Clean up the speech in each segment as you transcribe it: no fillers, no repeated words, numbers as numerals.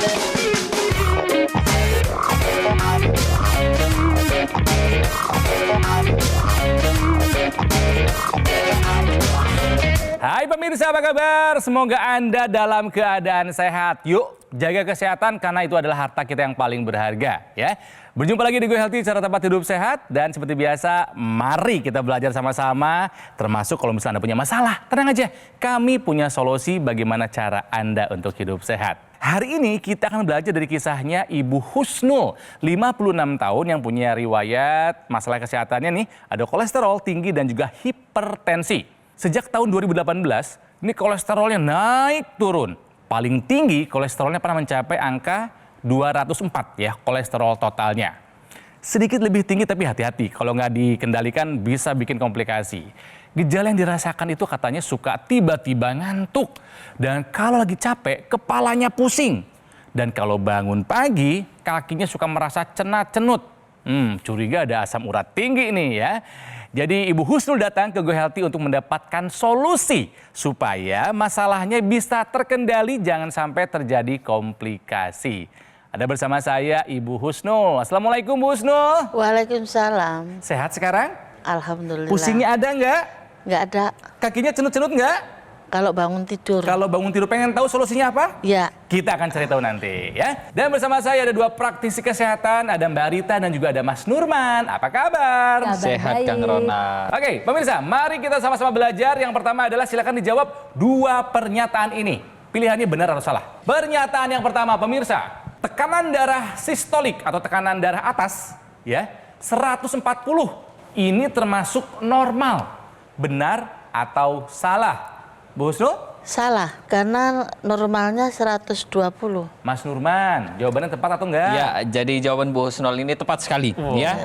Hai pemirsa, apa kabar? Semoga Anda dalam keadaan sehat. Yuk, jaga kesehatan karena itu adalah harta kita yang paling berharga, ya. Berjumpa lagi di Go Healthy, cara tempat hidup sehat. Dan seperti biasa, mari kita belajar sama-sama. Termasuk kalau misalnya Anda punya masalah, tenang aja. Kami punya solusi bagaimana cara Anda untuk hidup sehat. Hari ini kita akan belajar dari kisahnya Ibu Husnul, 56 tahun yang punya riwayat masalah kesehatannya nih. Ada kolesterol tinggi dan juga hipertensi. Sejak tahun 2018, ini kolesterolnya naik turun. Paling tinggi kolesterolnya pernah mencapai angka 204 ya, kolesterol totalnya. Sedikit lebih tinggi tapi hati-hati, kalau nggak dikendalikan bisa bikin komplikasi. Gejala yang dirasakan itu katanya suka tiba-tiba ngantuk. Dan kalau lagi capek, kepalanya pusing. Dan kalau bangun pagi, kakinya suka merasa cenat-cenut. Curiga ada asam urat tinggi nih ya. Jadi Ibu Husnul datang ke Go Healthy untuk mendapatkan solusi supaya masalahnya bisa terkendali, jangan sampai terjadi komplikasi. Ada bersama saya Ibu Husnul. Assalamualaikum Bu Husnul. Waalaikumsalam. Sehat sekarang? Alhamdulillah. Pusingnya ada nggak? Nggak ada. Kakinya cenut-cenut nggak? Kalau bangun tidur. Kalau bangun tidur pengen tahu solusinya apa? Ya. Kita akan cari tahu nanti ya. Dan bersama saya ada dua praktisi kesehatan, ada Mbak Rita dan juga ada Mas Nurman. Apa kabar? Sehat Kang Ronald. Oke, pemirsa, mari kita sama-sama belajar. Yang pertama adalah silakan dijawab dua pernyataan ini. Pilihannya benar atau salah. Pernyataan yang pertama, pemirsa, tekanan darah sistolik atau tekanan darah atas ya 140 ini termasuk normal. Benar atau salah? Bu Husnul? Salah, karena normalnya 120. Mas Nurman, jawabannya tepat atau enggak? Ya, jadi jawaban Bu Husnul ini tepat sekali. Ya.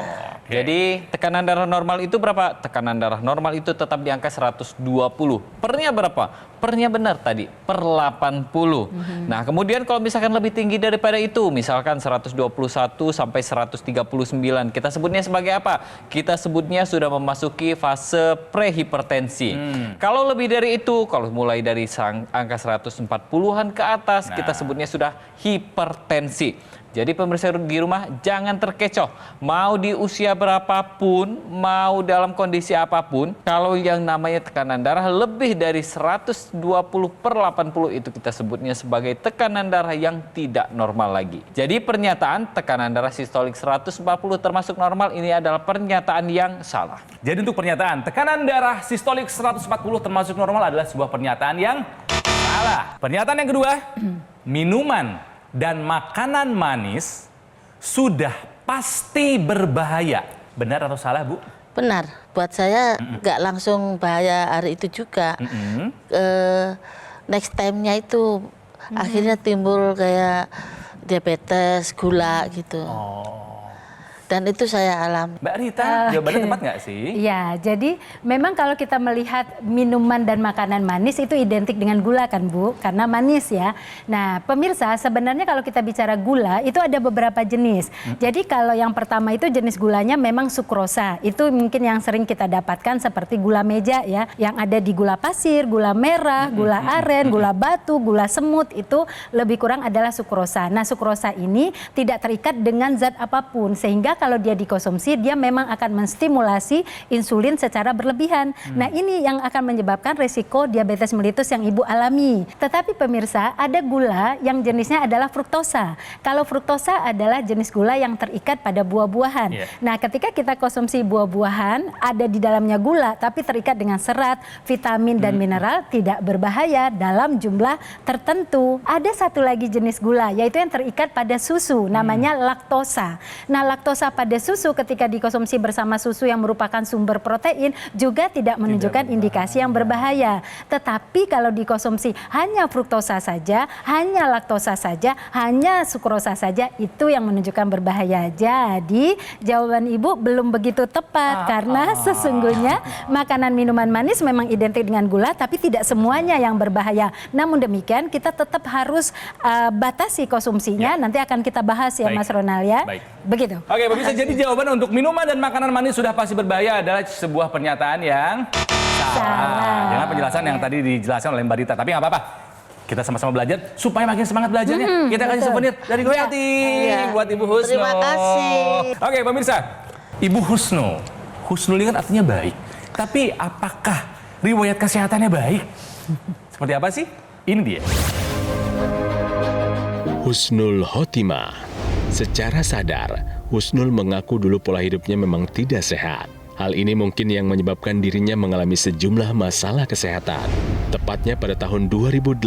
Okay. Jadi tekanan darah normal itu berapa? Tekanan darah normal itu tetap di angka 120. Pernya berapa? Pernya benar tadi, per 80. Nah, kemudian kalau misalkan lebih tinggi daripada itu, misalkan 121 sampai 139, kita sebutnya sebagai apa? Kita sebutnya sudah memasuki fase prehipertensi. Kalau lebih dari itu, kalau mulai dari angka 140-an ke atas, kita sebutnya sudah hipertensi. Jadi pemirsa di rumah jangan terkecoh. Mau di usia berapapun, mau dalam kondisi apapun, kalau yang namanya tekanan darah lebih dari 120/80 itu kita sebutnya sebagai tekanan darah yang tidak normal lagi. Jadi pernyataan tekanan darah sistolik 140 termasuk normal ini adalah pernyataan yang salah. Jadi untuk pernyataan tekanan darah sistolik 140 termasuk normal adalah sebuah pernyataan yang salah. Pernyataan yang kedua, minuman dan makanan manis sudah pasti berbahaya. Benar atau salah, Bu? Benar. Buat saya nggak langsung bahaya hari itu juga. Next time-nya itu akhirnya timbul kayak diabetes, gula gitu. Dan itu saya alami. Mbak Rita, jawabannya tepat nggak sih? Ya, jadi memang kalau kita melihat minuman dan makanan manis itu identik dengan gula kan Bu, karena manis ya. Nah pemirsa sebenarnya kalau kita bicara gula itu ada beberapa jenis. Jadi kalau yang pertama itu jenis gulanya memang sukrosa. Itu mungkin yang sering kita dapatkan seperti gula meja ya. Yang ada di gula pasir, gula merah, gula aren, gula batu, gula semut itu lebih kurang adalah sukrosa. Nah sukrosa ini tidak terikat dengan zat apapun sehingga kalau dia dikonsumsi dia memang akan menstimulasi insulin secara berlebihan. Nah ini yang akan menyebabkan risiko diabetes mellitus yang ibu alami. Tetapi pemirsa ada gula yang jenisnya adalah fruktosa. Kalau fruktosa adalah jenis gula yang terikat pada buah-buahan. Nah ketika kita konsumsi buah-buahan ada di dalamnya gula tapi terikat dengan serat, vitamin dan mineral tidak berbahaya dalam jumlah tertentu. Ada satu lagi jenis gula yaitu yang terikat pada susu namanya laktosa. Nah laktosa pada susu ketika dikonsumsi bersama susu yang merupakan sumber protein juga tidak menunjukkan indikasi yang berbahaya. Tetapi kalau dikonsumsi hanya fruktosa saja, hanya laktosa saja, hanya sukrosa saja itu yang menunjukkan berbahaya. Jadi jawaban ibu belum begitu tepat karena sesungguhnya makanan minuman manis memang identik dengan gula tapi tidak semuanya yang berbahaya. Namun demikian kita tetap harus batasi konsumsinya. Nanti akan kita bahas ya Mas Ronald ya. Begitu. Oke, bisa jadi jawaban untuk minuman dan makanan manis sudah pasti berbahaya adalah sebuah pernyataan yang salah. Dengan penjelasan yang tadi dijelaskan oleh Mbak Rita. Tapi nggak apa-apa. kita sama-sama belajar supaya makin semangat belajarnya. Kita kasih souvenir dari Go Healthy Iya. buat Ibu Husnul. Terima kasih. Oke, pemirsa, Ibu Husnul. Husnul ini kan artinya baik. Tapi apakah riwayat kesehatannya baik? Seperti apa sih? Ini dia. Husnul Khotimah. Secara sadar, Husnul mengaku dulu pola hidupnya memang tidak sehat. Hal ini mungkin yang menyebabkan dirinya mengalami sejumlah masalah kesehatan. Tepatnya pada tahun 2018,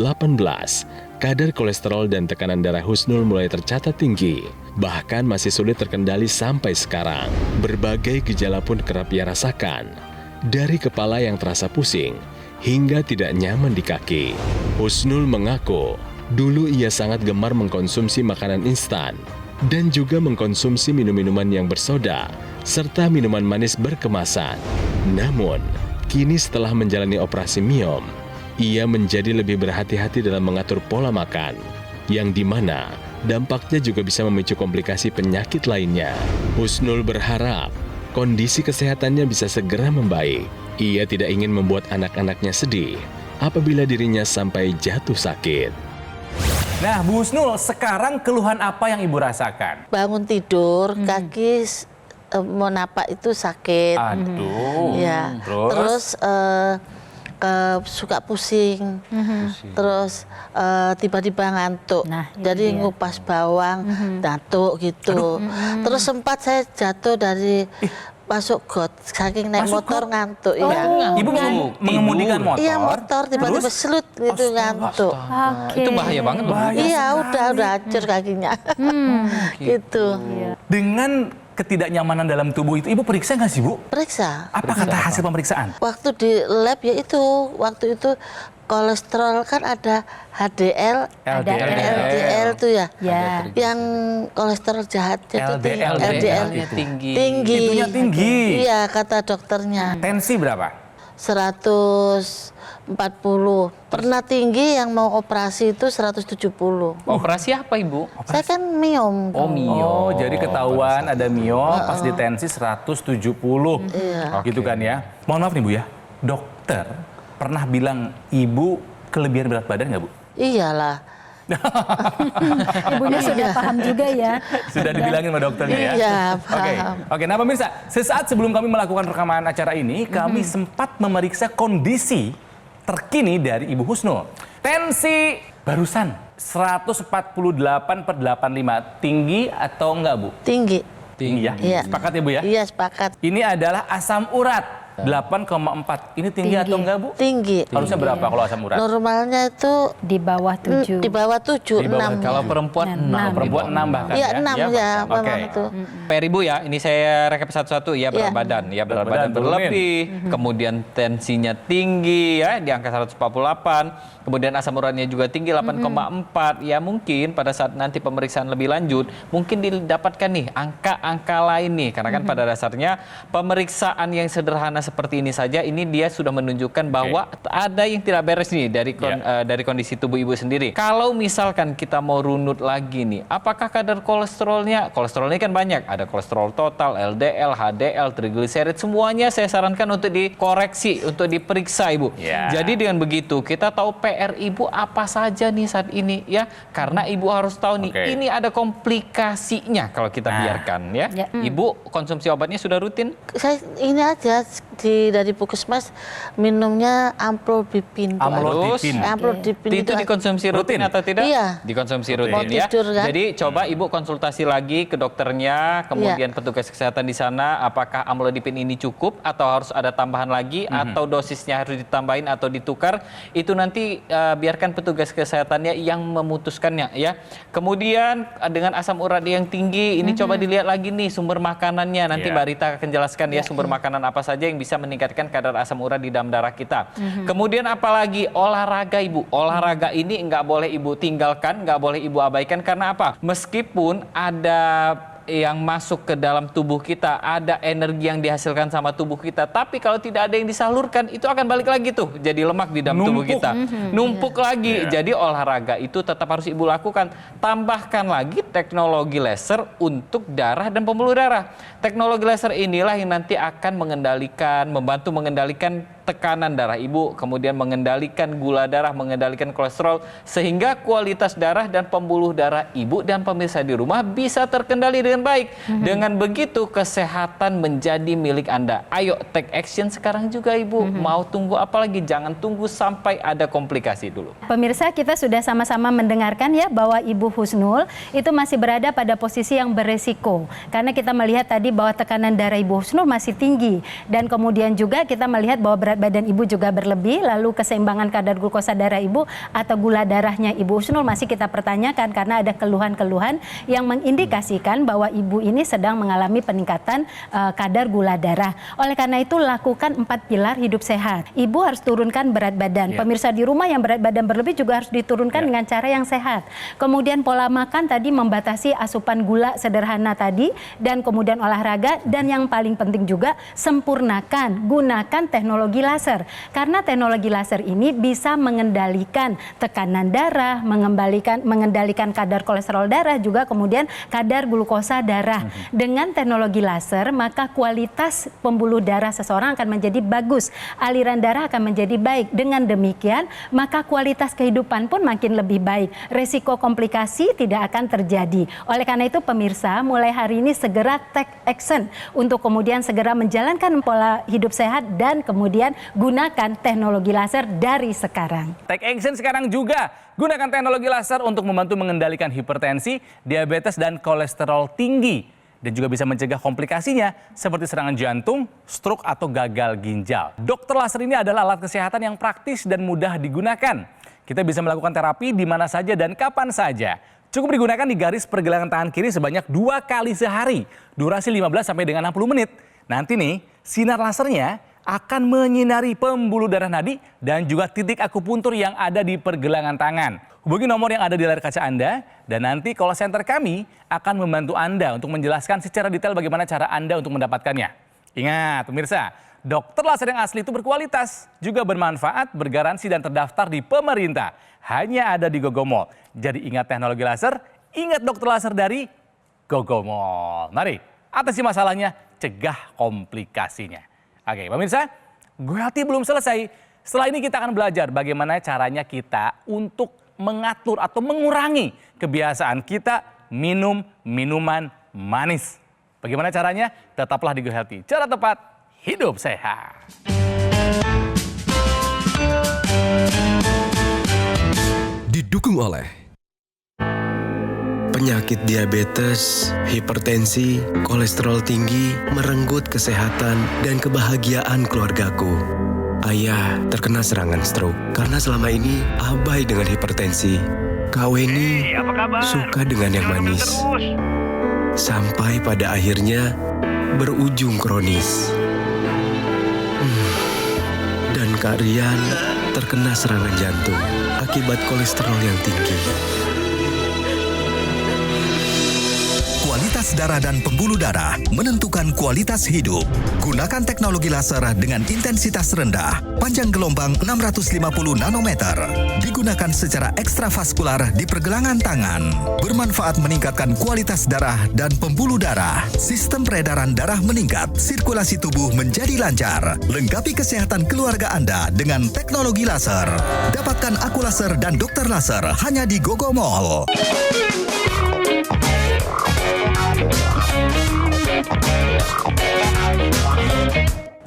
kadar kolesterol dan tekanan darah Husnul mulai tercatat tinggi. Bahkan masih sulit terkendali sampai sekarang. Berbagai gejala pun kerap ia rasakan. Dari kepala yang terasa pusing, hingga tidak nyaman di kaki. Husnul mengaku, dulu ia sangat gemar mengkonsumsi makanan instan dan juga mengkonsumsi minum-minuman yang bersoda serta minuman manis berkemasan. Namun, kini setelah menjalani operasi miom, ia menjadi lebih berhati-hati dalam mengatur pola makan, yang dimana dampaknya juga bisa memicu komplikasi penyakit lainnya. Husnul berharap kondisi kesehatannya bisa segera membaik. Ia tidak ingin membuat anak-anaknya sedih apabila dirinya sampai jatuh sakit. Nah, Bu Husnul, sekarang keluhan apa yang Ibu rasakan? Bangun tidur, kaki mau napak itu sakit. Aduh. Ya. Terus suka pusing. Terus tiba-tiba ngantuk. Nah, itu jadi dia. ngupas bawang, ngantuk gitu. Terus sempat saya jatuh dari masuk got, saking naik Masuk motor got? ngantuk. Iya. Ibu mengemudikan motor? Iya, motor tiba-tiba Terus? selut gitu ngantuk. Oke. Itu bahaya banget loh. Bahaya Iya, sekali. udah hancur kakinya. Gitu. Dengan ketidaknyamanan dalam tubuh itu, Ibu periksa nggak sih, Bu? Periksa. Apa kata hasil pemeriksaan? Waktu di lab ya itu, waktu itu kolesterol kan ada HDL, Ada LDL tuh ya. Ya. Yang kolesterol jahatnya itu LDL. LDL tinggi. tinggi. Itunya tinggi. Iya, kata dokternya. Tensi berapa? 140. Pernah tinggi yang mau operasi itu 170. Operasi apa, Ibu? Saya kan miom. Oh, mio. Oh, jadi ketahuan ada miom pas di tensi 170. Iya. Gitu kan ya. Mohon maaf nih, Bu ya. Dokter pernah bilang Ibu kelebihan berat badan nggak, Bu? Iyalah. Ibunya sudah paham juga ya. Sudah dibilangin sama dokternya ya? Iya, Oke, paham. Oke. Nah pemirsa, sesaat sebelum kami melakukan rekaman acara ini, kami sempat memeriksa kondisi terkini dari Ibu Husnul. Tensi barusan 148/85, tinggi atau enggak, Bu? Tinggi. Tinggi ya? Iya. Sepakat ya, Bu ya? Iya, sepakat. Ini adalah asam urat 8,4. Ini tinggi atau enggak, Bu? Tinggi. Harusnya berapa kalau asam urat? Normalnya itu Di bawah 7. di bawah 7, Di bawah 6. Kalau perempuan Nah, 6. Perempuan 6 bahkan Iya, ya? 6 Iya, ya, Oke. memang itu. Per Ibu ya, ini saya rekap satu-satu ya berat Iya. badan. Ya berat Berat badan badan berlebih, kemudian tensinya tinggi ya di angka 148, kemudian asam uratnya juga tinggi 8,4. Ya mungkin pada saat nanti pemeriksaan lebih lanjut mungkin didapatkan nih angka-angka lain nih karena kan pada dasarnya pemeriksaan yang sederhana seperti ini saja ini dia sudah menunjukkan bahwa ada yang tidak beres nih dari dari kondisi tubuh Ibu sendiri. Kalau misalkan kita mau runut lagi nih, apakah kadar kolesterolnya kan banyak, ada kolesterol total, LDL, HDL, trigliserid, semuanya saya sarankan untuk dikoreksi, untuk diperiksa Ibu. Ya. Jadi dengan begitu kita tahu PR Ibu apa saja nih saat ini ya, karena Ibu harus tahu nih Oke. ini ada komplikasinya kalau kita biarkan ya. Ya. Ibu konsumsi obatnya sudah rutin? Saya ini aja dari Puskesmas minumnya amlodipin. Bu. Amlodipin. Amlodipin Itu dikonsumsi rutin Rutin? atau tidak? Iya. Dikonsumsi Rutin. rutin Mau ya. tidur, kan? Jadi coba Ibu konsultasi lagi ke dokternya, kemudian petugas kesehatan di sana apakah amlodipin ini cukup atau harus ada tambahan lagi atau dosisnya harus ditambahin atau ditukar. Itu nanti biarkan petugas kesehatannya yang memutuskannya ya. Kemudian dengan asam urat yang tinggi ini coba dilihat lagi nih sumber makanannya. Nanti Iya. Mbak Rita akan jelaskan ya sumber makanan apa saja yang bisa meningkatkan kadar asam urat di dalam darah kita. Kemudian apalagi olahraga Ibu. Olahraga ini nggak boleh Ibu tinggalkan, nggak boleh Ibu abaikan karena apa? Meskipun ada yang masuk ke dalam tubuh kita, ada energi yang dihasilkan sama tubuh kita, tapi kalau tidak ada yang disalurkan itu akan balik lagi tuh jadi lemak di dalam tubuh Numpuk. kita. Numpuk lagi. Iya. Jadi olahraga itu tetap harus Ibu lakukan. Tambahkan lagi teknologi laser untuk darah dan pembuluh darah. Teknologi laser inilah yang nanti akan membantu mengendalikan tekanan darah ibu, kemudian mengendalikan gula darah, mengendalikan kolesterol, sehingga kualitas darah dan pembuluh darah ibu dan pemirsa di rumah bisa terkendali dengan baik. Dengan begitu kesehatan menjadi milik Anda. Ayo take action sekarang juga ibu. Mau tunggu apa lagi? Jangan tunggu sampai ada komplikasi dulu. Pemirsa, kita sudah sama-sama mendengarkan ya bahwa Ibu Husnul itu masih berada pada posisi yang beresiko. Karena kita melihat tadi bahwa tekanan darah Ibu Husnul masih tinggi. Dan kemudian juga kita melihat bahwa berat badan Ibu juga berlebih, lalu keseimbangan kadar glukosa darah Ibu atau gula darahnya Ibu Husnul masih kita pertanyakan karena ada keluhan-keluhan yang mengindikasikan bahwa Ibu ini sedang mengalami peningkatan kadar gula darah. Oleh karena itu lakukan 4 pilar hidup sehat. Ibu harus turunkan berat badan. Pemirsa di rumah yang berat badan berlebih juga harus diturunkan dengan cara yang sehat. Kemudian pola makan tadi membatasi asupan gula sederhana tadi dan kemudian olahraga, dan yang paling penting juga sempurnakan, gunakan teknologi laser. Karena teknologi laser ini bisa mengendalikan tekanan darah, mengendalikan kadar kolesterol darah, juga kemudian kadar glukosa darah. Dengan teknologi laser, maka kualitas pembuluh darah seseorang akan menjadi bagus, aliran darah akan menjadi baik. Dengan demikian, maka kualitas kehidupan pun makin lebih baik. Resiko komplikasi tidak akan terjadi. Oleh karena itu pemirsa, mulai hari ini segera take action untuk kemudian segera menjalankan pola hidup sehat dan kemudian gunakan teknologi laser dari sekarang. Take action sekarang juga. Gunakan teknologi laser untuk membantu mengendalikan hipertensi, diabetes, dan kolesterol tinggi. Dan juga bisa mencegah komplikasinya seperti serangan jantung, stroke, atau gagal ginjal. Dokter laser ini adalah alat kesehatan yang praktis dan mudah digunakan. Kita bisa melakukan terapi di mana saja dan kapan saja. Cukup digunakan di garis pergelangan tangan kiri sebanyak 2 kali sehari. Durasi 15 sampai dengan 60 menit. Nanti nih, sinar lasernya akan menyinari pembuluh darah nadi dan juga titik akupuntur yang ada di pergelangan tangan. Hubungi nomor yang ada di layar kaca Anda dan nanti call center kami akan membantu Anda untuk menjelaskan secara detail bagaimana cara Anda untuk mendapatkannya. Ingat pemirsa, dokter laser yang asli itu berkualitas, juga bermanfaat, bergaransi dan terdaftar di pemerintah. Hanya ada di Gogomall. Jadi ingat teknologi laser, ingat dokter laser dari Gogomall. Mari, atasi masalahnya, cegah komplikasinya. Oke pemirsa, GoHealthy belum selesai. Setelah ini kita akan belajar bagaimana caranya kita untuk mengatur atau mengurangi kebiasaan kita minum minuman manis. Bagaimana caranya? Tetaplah di GoHealthy. Cara tepat, hidup sehat. Didukung oleh penyakit diabetes, hipertensi, kolesterol tinggi, merenggut kesehatan dan kebahagiaan keluargaku. Ayah terkena serangan stroke karena selama ini abai dengan hipertensi. Kak Weni suka dengan yang manis. Sampai pada akhirnya berujung kronis. Dan Kak Rian terkena serangan jantung akibat kolesterol yang tinggi. Kualitas darah dan pembuluh darah menentukan kualitas hidup. Gunakan teknologi laser dengan intensitas rendah, panjang gelombang 650 nanometer. Digunakan secara ekstravaskular di pergelangan tangan. Bermanfaat meningkatkan kualitas darah dan pembuluh darah. Sistem peredaran darah meningkat, sirkulasi tubuh menjadi lancar. Lengkapi kesehatan keluarga Anda dengan teknologi laser. Dapatkan aku laser dan dokter laser hanya di Gogomall.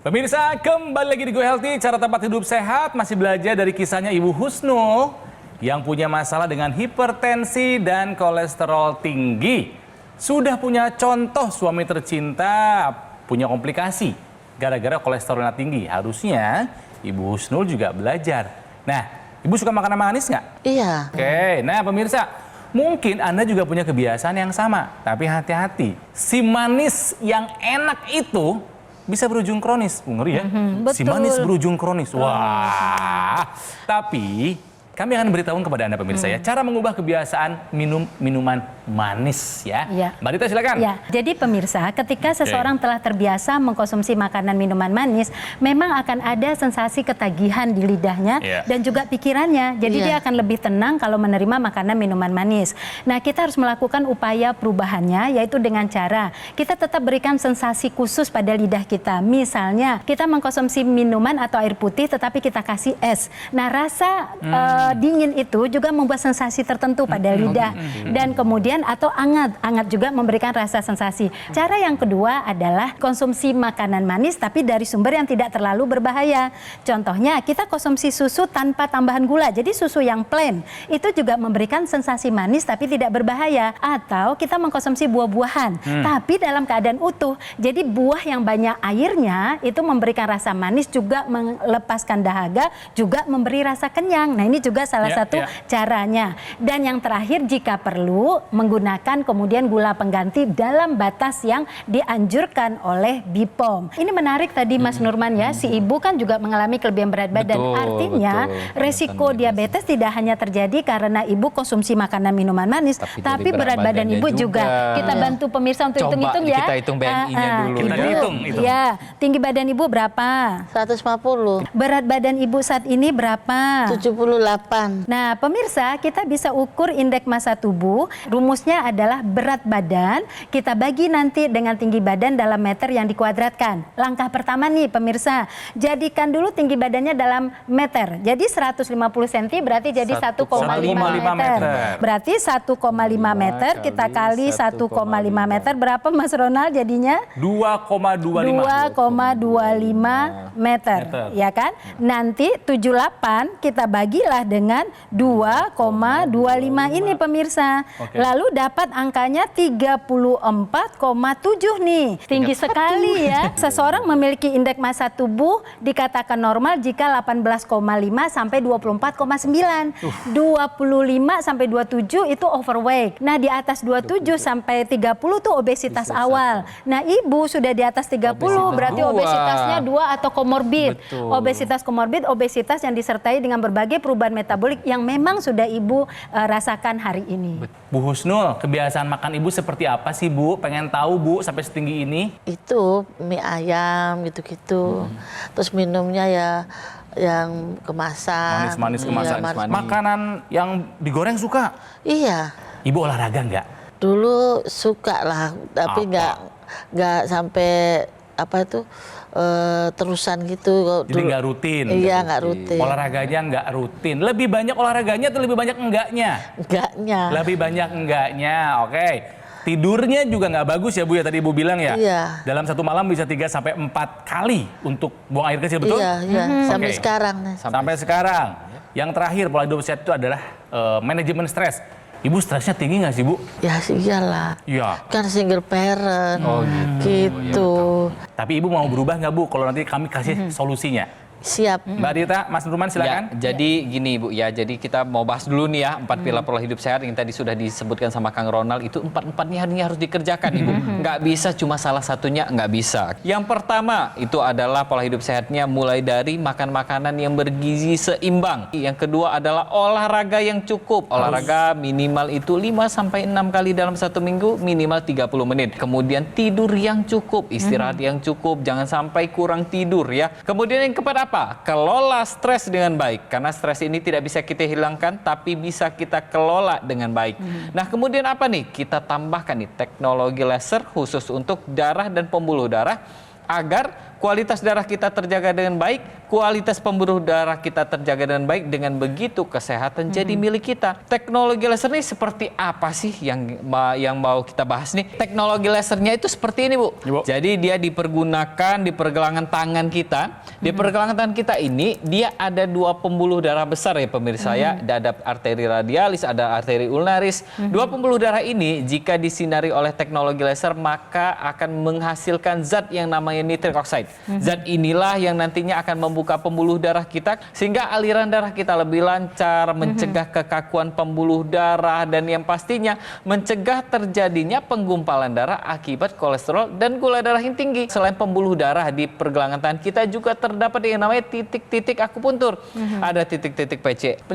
Pemirsa, kembali lagi di GoHealthy, cara tepat hidup sehat. Masih belajar dari kisahnya Ibu Husnul yang punya masalah dengan hipertensi dan kolesterol tinggi. Sudah punya contoh suami tercinta punya komplikasi gara-gara kolesterolnya tinggi. Harusnya Ibu Husnul juga belajar. Nah, Ibu suka makanan manis nggak? Iya. Oke, nah pemirsa, mungkin Anda juga punya kebiasaan yang sama. Tapi hati-hati, si manis yang enak itu bisa berujung kronis. Ngeri ya? Si manis berujung kronis. Wah. Tapi kami akan beritahu kepada Anda pemirsa ya, cara mengubah kebiasaan minum minuman manis ya. Iya. Mbak Dita silakan. Ya, jadi pemirsa, ketika seseorang telah terbiasa mengkonsumsi makanan minuman manis, memang akan ada sensasi ketagihan di lidahnya dan juga pikirannya. Jadi dia akan lebih tenang kalau menerima makanan minuman manis. Nah, kita harus melakukan upaya perubahannya, yaitu dengan cara kita tetap berikan sensasi khusus pada lidah kita. Misalnya, kita mengkonsumsi minuman atau air putih, tetapi kita kasih es. Nah, rasa dingin itu juga membuat sensasi tertentu pada lidah. Dan kemudian atau hangat juga memberikan rasa sensasi. Cara yang kedua adalah konsumsi makanan manis tapi dari sumber yang tidak terlalu berbahaya. Contohnya kita konsumsi susu tanpa tambahan gula. Jadi susu yang plain itu juga memberikan sensasi manis tapi tidak berbahaya. Atau kita mengkonsumsi buah-buahan tapi dalam keadaan utuh. Jadi buah yang banyak airnya itu memberikan rasa manis, juga melepaskan dahaga, juga memberi rasa kenyang. Nah, ini juga salah satu caranya. Dan yang terakhir, jika perlu menggunakan kemudian gula pengganti dalam batas yang dianjurkan oleh BPOM. Ini menarik tadi Mas Nurman ya, si ibu kan juga mengalami kelebihan berat badan. Artinya resiko diabetes tidak hanya terjadi karena ibu konsumsi makanan minuman manis, tapi berat badan ibu juga. Kita bantu pemirsa untuk hitung-hitung ya. Kita hitung BMI-nya dulu. Kita hitung. Ya, tinggi badan ibu berapa? 150. Berat badan ibu saat ini berapa? 78. Nah, pemirsa, kita bisa ukur indeks massa tubuh. Rumusnya adalah berat badan kita bagi nanti dengan tinggi badan dalam meter yang dikuadratkan. Langkah pertama nih pemirsa, jadikan dulu tinggi badannya dalam meter. Jadi 150 cm berarti jadi 1,5 meter. Berarti 1,5 meter kita kali 1,5 meter berapa Mas Ronald jadinya? 2,25 meter, ya kan? Nanti 78 kita bagilah dengan 2,25 ini pemirsa. Lalu dapat angkanya 34,7 nih. Tinggi sekali ya. Seseorang memiliki indeks massa tubuh dikatakan normal jika 18,5 sampai 24,9. 25 sampai 27 itu overweight. Nah, di atas 27 sampai 30 tuh obesitas awal. Nah, ibu sudah di atas 30 berarti obesitasnya 2 atau komorbid. Obesitas komorbid, obesitas yang disertai dengan berbagai perubahan metabolik yang memang sudah ibu rasakan hari ini. Bu Husnul, kebiasaan makan ibu seperti apa sih Bu? Pengen tahu Bu sampai setinggi ini. Itu mie ayam gitu-gitu. Terus minumnya ya yang kemasan. Manis-manis Iya, kemasan. Makanan yang digoreng suka? Iya. Ibu olahraga nggak? Dulu suka lah, tapi nggak sampai apa itu terusan gitu. Jadi nggak rutin? Iya, nggak rutin. Olahraganya nggak rutin. Lebih banyak olahraganya atau lebih banyak enggaknya? Enggaknya. Lebih banyak enggaknya, oke. Tidurnya juga nggak bagus ya Bu ya, tadi Ibu bilang ya? Iya. Dalam satu malam bisa 3 sampai 4 kali untuk buang air kecil, betul? Iya, iya. Sampai Oke. sekarang nih. Sampai sekarang. Yang terakhir pola hidup sehat itu adalah manajemen stres. Ibu stresnya tinggi nggak sih Bu? Ya iyalah. Iya. Kan single parent. Gitu. Tapi Ibu mau berubah nggak Bu kalau nanti kami kasih solusinya? Siap. Mbak Dita, Mas Nurman silakan. Ya, jadi gini Bu ya, jadi kita mau bahas dulu nih ya 4 pilar pola hidup sehat yang tadi sudah disebutkan sama Kang Ronald, itu 4-4-nya harus dikerjakan Ibu. Nggak bisa cuma salah satunya, nggak bisa. Yang pertama itu adalah pola hidup sehatnya mulai dari makan makanan yang bergizi seimbang. Yang kedua adalah olahraga yang cukup. Olahraga minimal itu 5-6 kali dalam 1 minggu, minimal 30 menit. Kemudian tidur yang cukup, istirahat yang cukup, jangan sampai kurang tidur ya. Kemudian yang keempat apa? Kelola stres dengan baik, karena stres ini tidak bisa kita hilangkan tapi bisa kita kelola dengan baik. Nah, kemudian apa nih? Kita tambahkan nih teknologi laser khusus untuk darah dan pembuluh darah agar kualitas darah kita terjaga dengan baik, kualitas pembuluh darah kita terjaga dengan baik. Dengan begitu kesehatan jadi milik kita. Teknologi laser ini seperti apa sih yang mau kita bahas nih? Teknologi lasernya itu seperti ini Bu. Jadi dia dipergunakan di pergelangan tangan kita. Di pergelangan tangan kita ini dia ada 2 pembuluh darah besar ya pemirsa ya. Ada arteri radialis, ada arteri ulnaris. 2 pembuluh darah ini jika disinari oleh teknologi laser maka akan menghasilkan zat yang namanya nitric oxide. Zat inilah yang nantinya akan membuka pembuluh darah kita sehingga aliran darah kita lebih lancar, mencegah kekakuan pembuluh darah, dan yang pastinya mencegah terjadinya penggumpalan darah akibat kolesterol dan gula darah yang tinggi. Selain pembuluh darah, di pergelangan tangan kita juga terdapat yang namanya titik-titik akupuntur. Ada titik-titik PC5,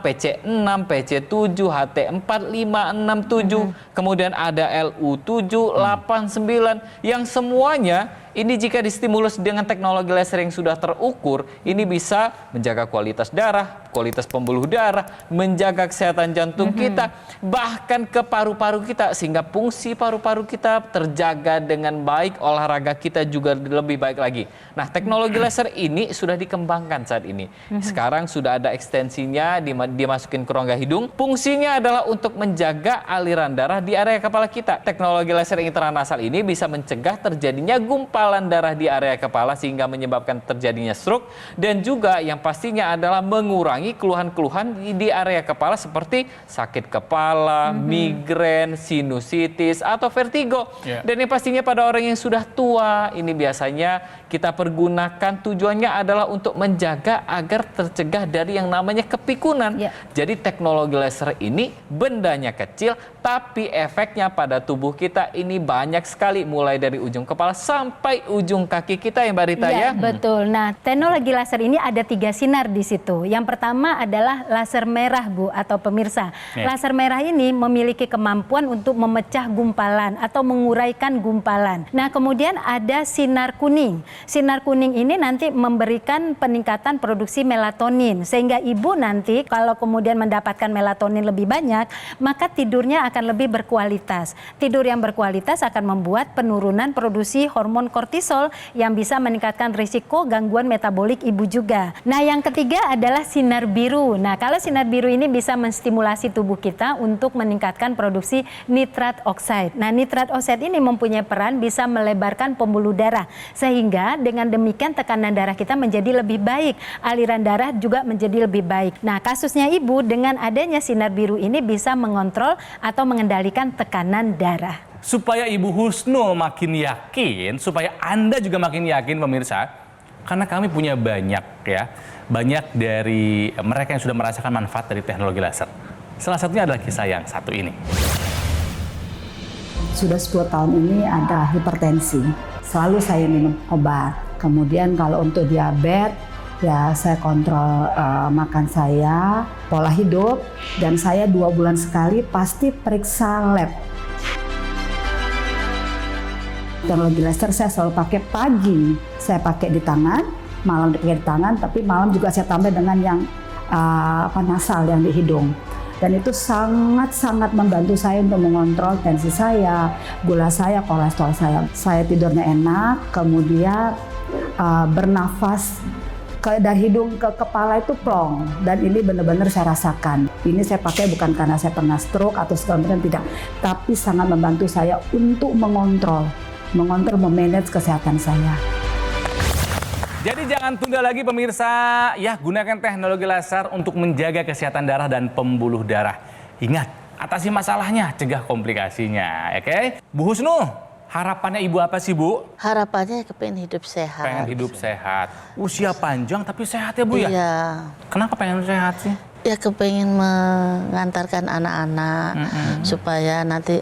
PC6, PC7, HT4, 5, 6, 7. Kemudian ada LU7, 8, 9 yang semuanya ini jika distimulus dengan teknologi laser yang sudah terukur, ini bisa menjaga kualitas darah, kualitas pembuluh darah, menjaga kesehatan jantung kita, bahkan ke paru-paru kita, sehingga fungsi paru-paru kita terjaga dengan baik, olahraga kita juga lebih baik lagi. Nah, teknologi laser ini sudah dikembangkan saat ini. Sekarang sudah ada ekstensinya, dimasukin ke rongga hidung. Fungsinya adalah untuk menjaga aliran darah di area kepala kita. Teknologi laser intranasal ini bisa mencegah terjadinya gumpalan darah di area kepala sehingga menyebabkan terjadinya stroke, dan juga yang pastinya adalah mengurangi keluhan-keluhan di area kepala seperti sakit kepala, migrain, sinusitis, atau vertigo. Dan yang pastinya pada orang yang sudah tua, ini biasanya kita pergunakan tujuannya adalah untuk menjaga agar tercegah dari yang namanya kepikunan. Jadi teknologi laser ini bendanya kecil, tapi efeknya pada tubuh kita ini banyak sekali, mulai dari ujung kepala sampai ujung kaki kita ya Mbak Rita ya. Betul. Nah, teknologi laser ini ada 3 sinar di situ. Yang pertama adalah laser merah, Bu, atau pemirsa. Laser merah ini memiliki kemampuan untuk memecah gumpalan atau menguraikan gumpalan. Nah, kemudian ada sinar kuning. Sinar kuning ini nanti memberikan peningkatan produksi melatonin, sehingga ibu nanti kalau kemudian mendapatkan melatonin lebih banyak, maka tidurnya akan lebih berkualitas. Tidur yang berkualitas akan membuat penurunan produksi hormon kortisol yang bisa meningkatkan risiko gangguan metabolik ibu juga. Nah, yang ketiga adalah sinar biru. Nah, kalau sinar biru ini bisa menstimulasi tubuh kita untuk meningkatkan produksi nitrat oksida. Nah, nitrat oksida ini mempunyai peran bisa melebarkan pembuluh darah, sehingga dengan demikian tekanan darah kita menjadi lebih baik, aliran darah juga menjadi lebih baik. Nah, kasusnya ibu dengan adanya sinar biru ini bisa mengontrol atau mengendalikan tekanan darah. Supaya Ibu Husnul makin yakin, supaya Anda juga makin yakin pemirsa, karena kami punya banyak dari mereka yang sudah merasakan manfaat dari teknologi laser. Salah satunya adalah kisah yang satu ini. Sudah 10 tahun ini ada hipertensi, selalu saya minum obat. Kemudian kalau untuk diabetes, ya saya kontrol makan saya, pola hidup, dan saya 2 bulan sekali pasti periksa lab. Teknologi laser saya selalu pakai pagi, saya pakai di tangan, malam dipakai di tangan, tapi malam juga saya tambah dengan yang nasal yang di hidung. Dan itu sangat-sangat membantu saya untuk mengontrol tensi saya, gula saya, kolesterol saya. Saya tidurnya enak, kemudian bernafas dari hidung ke kepala itu plong, dan ini benar-benar saya rasakan. Ini saya pakai bukan karena saya pernah stroke atau segala macam, tidak, tapi sangat membantu saya untuk mengontrol, memanage kesehatan saya. Jadi jangan tunda lagi pemirsa, ya gunakan teknologi laser untuk menjaga kesehatan darah dan pembuluh darah. Ingat, atasi masalahnya, cegah komplikasinya, oke? Bu Husnul, harapannya ibu apa sih Bu? Harapannya kepengen hidup sehat. Pengen hidup sehat, usia panjang tapi sehat ya Bu ya? Iya. Kenapa pengen sehat sih? Ya kepengen mengantarkan anak-anak supaya nanti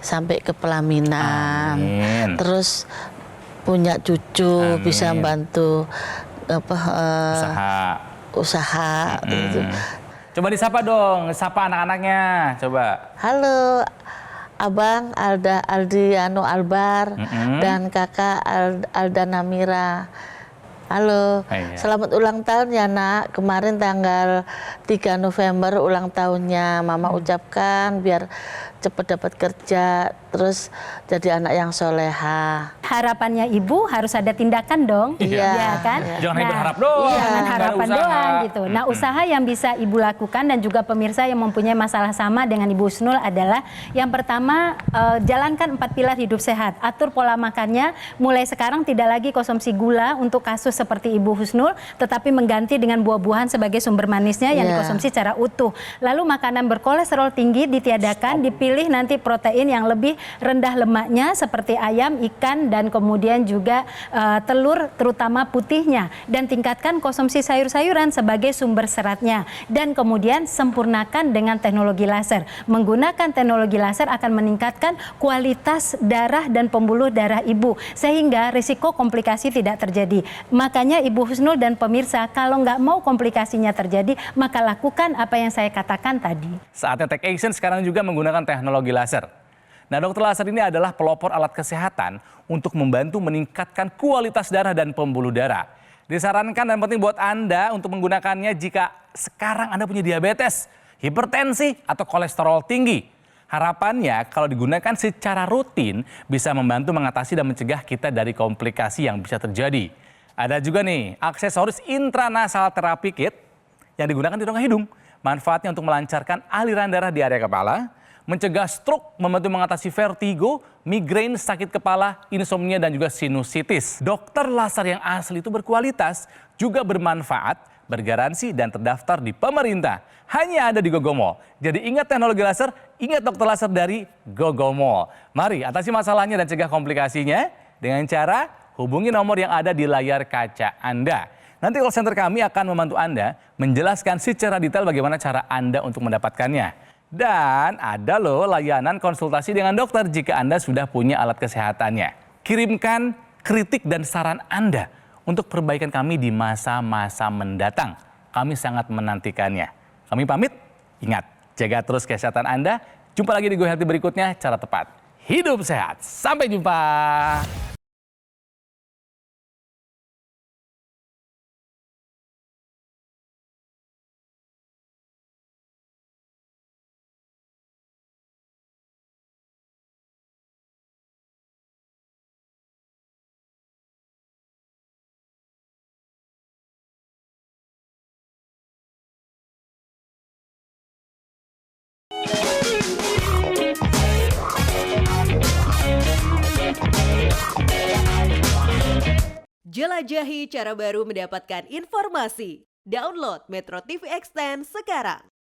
sampai ke pelaminan. Amin. Terus punya cucu. Amin. Bisa bantu usaha gitu. Coba disapa dong, sapa anak-anaknya, coba. Halo Abang Aldiano Albar dan Kakak Alda Namira. Halo, selamat ulang tahun ya nak. Kemarin tanggal 3 November ulang tahunnya. Mama ucapkan biar cepat dapat kerja, terus jadi anak yang soleha. Harapannya ibu harus ada tindakan dong, ya kan? Jangan berharap doang. Jangan harapan doang gitu. Nah, usaha yang bisa ibu lakukan dan juga pemirsa yang mempunyai masalah sama dengan Ibu Husnul adalah yang pertama, jalankan 4 pilar hidup sehat. Atur pola makannya, mulai sekarang tidak lagi konsumsi gula untuk kasus seperti Ibu Husnul, tetapi mengganti dengan buah-buahan sebagai sumber manisnya yang dikonsumsi secara utuh. Lalu makanan berkolesterol tinggi ditiadakan, dipilih pilih nanti protein yang lebih rendah lemaknya seperti ayam, ikan, dan kemudian juga telur terutama putihnya. Dan tingkatkan konsumsi sayur-sayuran sebagai sumber seratnya. Dan kemudian sempurnakan dengan teknologi laser. Menggunakan teknologi laser akan meningkatkan kualitas darah dan pembuluh darah ibu. Sehingga risiko komplikasi tidak terjadi. Makanya Ibu Husnul dan pemirsa, kalau nggak mau komplikasinya terjadi, maka lakukan apa yang saya katakan tadi. Saatnya take action sekarang juga menggunakan teknologi laser. Nah, dokter laser ini adalah pelopor alat kesehatan untuk membantu meningkatkan kualitas darah dan pembuluh darah. Disarankan dan penting buat Anda untuk menggunakannya jika sekarang Anda punya diabetes, hipertensi, atau kolesterol tinggi. Harapannya kalau digunakan secara rutin bisa membantu mengatasi dan mencegah kita dari komplikasi yang bisa terjadi. Ada juga nih aksesoris intranasal therapy kit yang digunakan di rongga hidung. Manfaatnya untuk melancarkan aliran darah di area kepala, mencegah stroke, membantu mengatasi vertigo, migrain, sakit kepala, insomnia, dan juga sinusitis. Dokter laser yang asli itu berkualitas, juga bermanfaat, bergaransi, dan terdaftar di pemerintah. Hanya ada di Gogomall. Jadi ingat teknologi laser, ingat dokter laser dari Gogomall. Mari atasi masalahnya dan cegah komplikasinya dengan cara hubungi nomor yang ada di layar kaca Anda. Nanti call center kami akan membantu Anda menjelaskan secara detail bagaimana cara Anda untuk mendapatkannya. Dan ada loh layanan konsultasi dengan dokter jika Anda sudah punya alat kesehatannya. Kirimkan kritik dan saran Anda untuk perbaikan kami di masa-masa mendatang. Kami sangat menantikannya. Kami pamit, ingat, jaga terus kesehatan Anda. Jumpa lagi di Go Healthy berikutnya, cara tepat hidup sehat. Sampai jumpa. Jelajahi cara baru mendapatkan informasi. Download Metro TV Extend sekarang.